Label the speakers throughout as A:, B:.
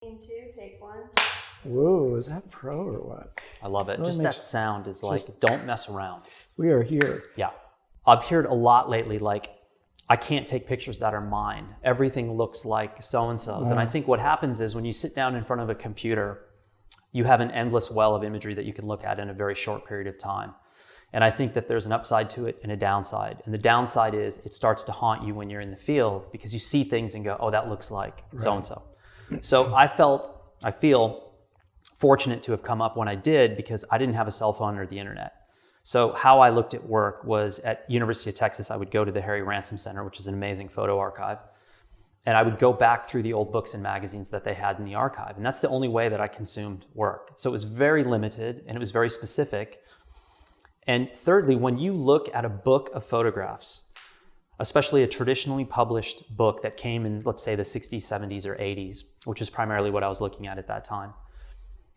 A: Scene two, take one.
B: Whoa, is that pro or what?
C: I love it.
B: Really
C: Just that sound is like, don't mess around.
B: We are here.
C: Yeah. I've heard a lot lately, like, I can't take pictures that are mine. Everything looks like so-and-so's.
B: Wow.
C: And I think what happens is when you sit down in front of a computer, you have an endless well of imagery that you can look at in a very short period of time. And I think that there's an upside to it and a downside. And the downside is it starts to haunt you when you're in the field because you see things and go, oh, that looks like so-and-so. So I feel fortunate to have come up when I did because I didn't have a cell phone or the internet. So how I looked at work was at University of Texas, I would go to the Harry Ransom Center, which is an amazing photo archive. And I would go back through the old books and magazines that they had in the archive. And that's the only way that I consumed work. So it was very limited and it was very specific. And thirdly, when you look at a book of photographs, especially a traditionally published book that came in, let's say, the 60s, 70s, or 80s, which is primarily what I was looking at that time,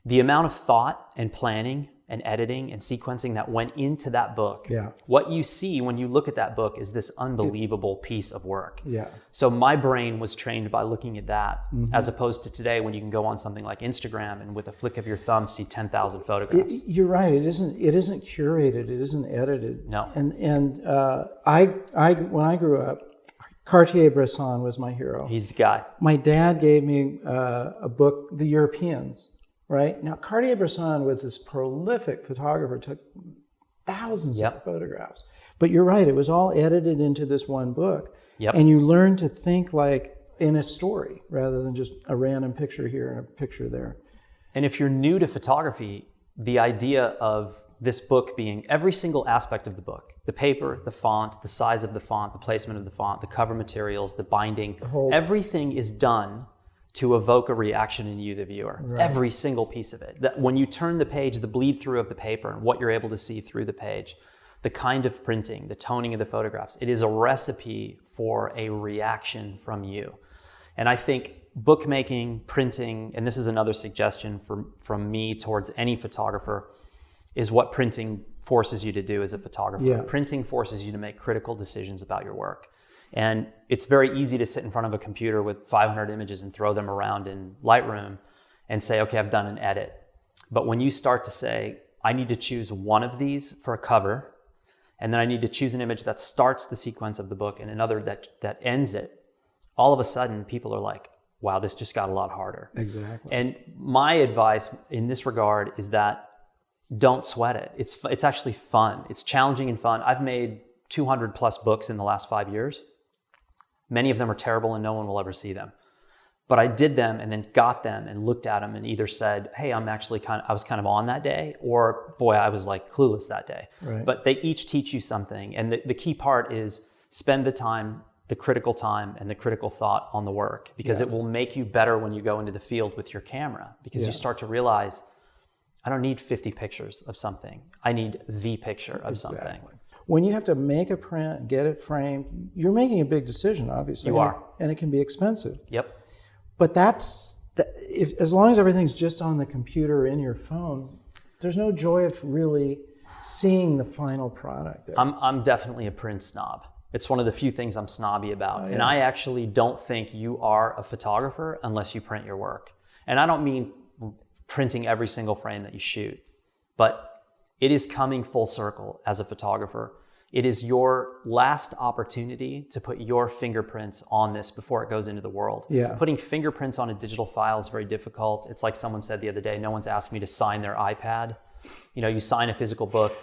C: the amount of thought and planning and editing and sequencing that went into that book, what you see when you look at that book is this unbelievable piece of work.
B: Yeah.
C: So my brain was trained by looking at that, as opposed to today when you can go on something like Instagram and with a flick of your thumb see 10,000 photographs.
B: You're right. It isn't curated. It isn't edited.
C: No.
B: And I when I grew up, Cartier-Bresson was my hero.
C: He's the guy.
B: My dad gave me a book, The Europeans. Right? Now, Cartier-Bresson was this prolific photographer, took thousands of photographs. But you're right, it was all edited into this one book. And you learn to think like in a story rather than just a random picture here and a picture there.
C: And if you're new to photography, the idea of this book being every single aspect of the book, the paper, the font, the size of the font, the placement of the font, the cover materials, the binding, everything is done to evoke a reaction in you, the viewer. Every single piece of it. That when you turn the page, the bleed through of the paper and what you're able to see through the page, the kind of printing, the toning of the photographs, it is a recipe for a reaction from you. And I think bookmaking, printing, and this is another suggestion from me towards any photographer, is what printing forces you to do as a photographer. Printing forces you to make critical decisions about your work. And it's very easy to sit in front of a computer with 500 images and throw them around in Lightroom and say, okay, I've done an edit. But when you start to say, I need to choose one of these for a cover, and then I need to choose an image that starts the sequence of the book and another that ends it, all of a sudden people are like, wow, this just got a lot harder.
B: Exactly.
C: And my advice in this regard is that don't sweat it. It's actually fun. It's challenging and fun. I've made 200 plus books in the last 5 years. Many of them are terrible and no one will ever see them. But I did them and then got them and looked at them and either said, hey, I was kind of on that day, or boy, I was like clueless that day.
B: Right.
C: But they each teach you something. And the key part is spend the time, the critical time and the critical thought on the work, because it will make you better when you go into the field with your camera, because you start to realize, I don't need 50 pictures of something. I need the picture of something.
B: When you have to make a print, get it framed, you're making a big decision, obviously.
C: You are.
B: And it can be expensive.
C: Yep.
B: But as long as everything's just on the computer or in your phone, there's no joy of really seeing the final product there.
C: I'm definitely a print snob. It's one of the few things I'm snobby about. And I actually don't think you are a photographer unless you print your work. And I don't mean printing every single frame that you shoot, but it is coming full circle as a photographer. It is your last opportunity to put your fingerprints on this before it goes into the world. Putting fingerprints on a digital file is very difficult. It's like someone said the other day, no one's asked me to sign their iPad. You know, you sign a physical book.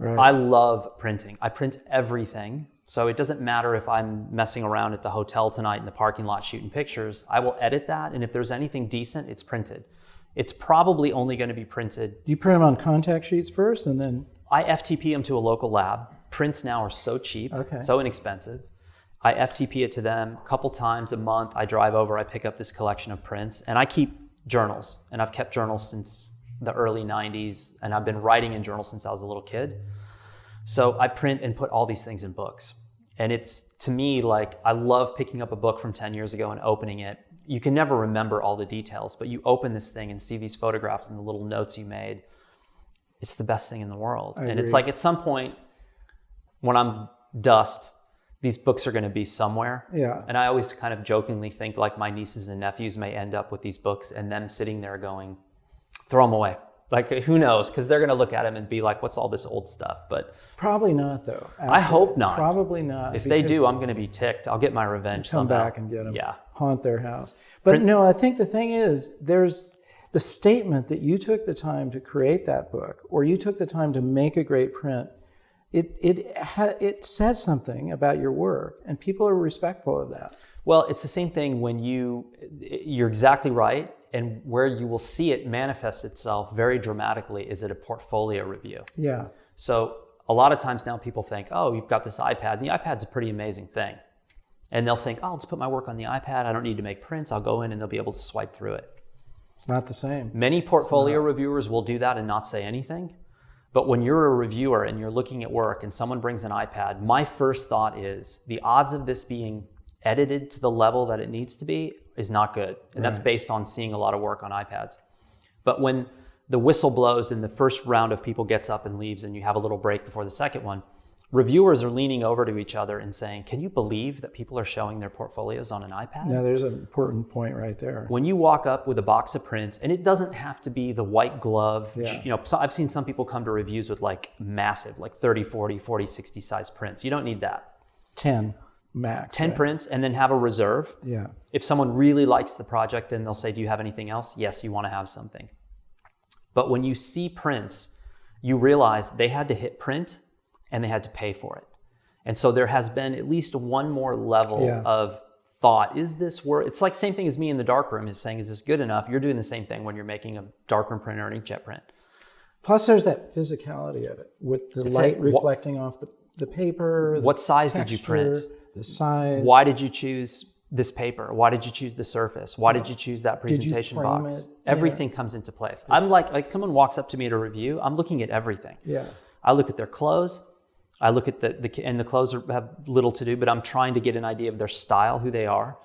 C: I love printing. I print everything. So it doesn't matter if I'm messing around at the hotel tonight in the parking lot shooting pictures. I will edit that, and if there's anything decent, it's printed. It's probably only going to be printed.
B: Do you print them on contact sheets first and then?
C: I FTP them to a local lab. Prints now are so cheap, so inexpensive. I FTP it to them a couple times a month. I drive over, I pick up this collection of prints, and I keep journals. And I've kept journals since the early 90s, and I've been writing in journals since I was a little kid. So I print and put all these things in books. And it's, to me, like, I love picking up a book from 10 years ago and opening it. You can never remember all the details, but you open this thing and see these photographs and the little notes you made. It's the best thing in the world. And it's like, at some point when I'm dust, these books are going to be somewhere.
B: Yeah.
C: And I always kind of jokingly think like my nieces and nephews may end up with these books and them sitting there going, throw them away. Like, who knows? Because they're going to look at them and be like, what's all this old stuff? But
B: probably not, though.
C: I hope not.
B: Probably not.
C: If they do, I'm going to be ticked. I'll get my revenge
B: come
C: somehow.
B: back and get them.
C: Yeah.
B: Haunt their house. But no, I think the thing is, there's the statement that you took the time to create that book, or you took the time to make a great print. It says something about your work, and people are respectful of that.
C: Well, it's the same thing when you're exactly right, and where you will see it manifest itself very dramatically is at a portfolio review.
B: Yeah.
C: So a lot of times now people think, oh, you've got this iPad, and the iPad's a pretty amazing thing. And they'll think, oh, I'll just put my work on the iPad. I don't need to make prints. I'll go in and they'll be able to swipe through it.
B: It's not the same.
C: Many portfolio reviewers will do that and not say anything. But when you're a reviewer and you're looking at work and someone brings an iPad, my first thought is the odds of this being edited to the level that it needs to be is not good. And that's based on seeing a lot of work on iPads. But when the whistle blows and the first round of people gets up and leaves and you have a little break before the second one, reviewers are leaning over to each other and saying, can you believe that people are showing their portfolios on an iPad?
B: No, there's an important point right there.
C: When you walk up with a box of prints, and it doesn't have to be the white glove, so I've seen some people come to reviews with like massive, like 30, 40, 40, 60 size prints. You don't need that.
B: 10 max.
C: 10 prints, and then have a reserve.
B: Yeah.
C: If someone really likes the project, then they'll say, do you have anything else? Yes, you want to have something. But when you see prints, you realize they had to hit print and they had to pay for it. And so there has been at least one more level of thought. Is this worth? It's like same thing as me in the darkroom is saying, is this good enough? You're doing the same thing when you're making a darkroom print or an inkjet print.
B: Plus there's that physicality of it with the light reflecting off the paper.
C: What size
B: texture,
C: did you print?
B: The size.
C: Why did you choose this paper? Why did you choose the surface? Why did you choose that presentation box?
B: It?
C: Everything comes into place. I'm like someone walks up to me at a review, I'm looking at everything.
B: Yeah.
C: I look at their clothes. I look at and the clothes have little to do, but I'm trying to get an idea of their style, who they are.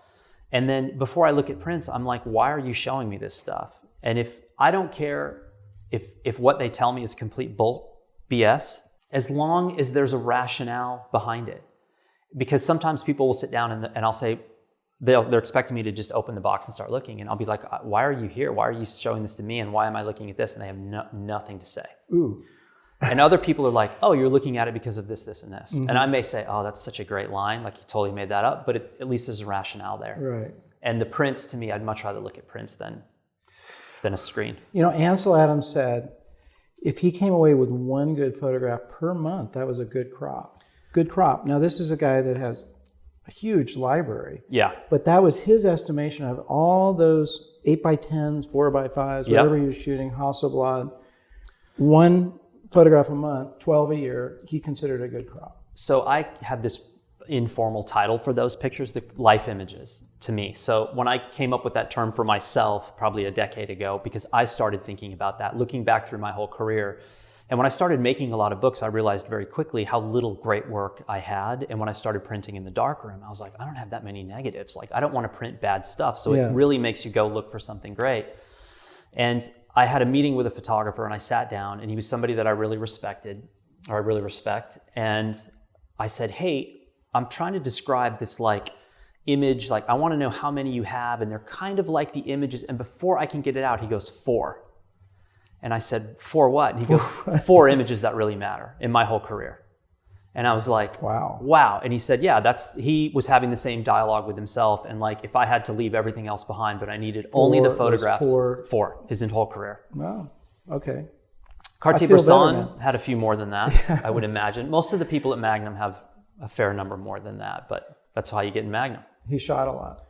C: And then before I look at prints, I'm like, why are you showing me this stuff? And if I don't care if what they tell me is complete BS, as long as there's a rationale behind it. Because sometimes people will sit down and I'll say, they're expecting me to just open the box and start looking. And I'll be like, why are you here? Why are you showing this to me? And why am I looking at this? And they have nothing to say.
B: Ooh.
C: And other people are like, oh, you're looking at it because of this, this, and this. Mm-hmm. And I may say, oh, that's such a great line. Like you totally made that up. But at least there's a rationale there.
B: Right.
C: And the prints, to me, I'd much rather look at prints than a screen.
B: You know, Ansel Adams said, if he came away with one good photograph per month, that was a good crop. Good crop. Now, this is a guy that has a huge library.
C: Yeah.
B: But that was his estimation of all those 8x10s, 4x5s, whatever he was shooting, Hasselblad. One photograph a month, 12 a year, he considered a good crop.
C: So I have this informal title for those pictures, the life images to me. So when I came up with that term for myself probably a decade ago, because I started thinking about that, looking back through my whole career. And when I started making a lot of books, I realized very quickly how little great work I had. And when I started printing in the darkroom, I was like, I don't have that many negatives. Like, I don't want to print bad stuff. So it really makes you go look for something great. And I had a meeting with a photographer and I sat down, and he was somebody that I really respected, or I really respect. And I said, hey, I'm trying to describe this like image, like I want to know how many you have, and they're kind of like the images. And before I can get it out, he goes, 4. And I said, 4 what? And he goes, 4 images that really matter in my whole career. And I was like, wow. And he said, yeah, he was having the same dialogue with himself. And like, if I had to leave everything else behind, but I needed only the photographs, 4 his whole career.
B: Wow. Okay.
C: Cartier-Bresson had a few more than that, I would imagine. Most of the people at Magnum have a fair number more than that, but that's how you get in Magnum.
B: He shot a lot.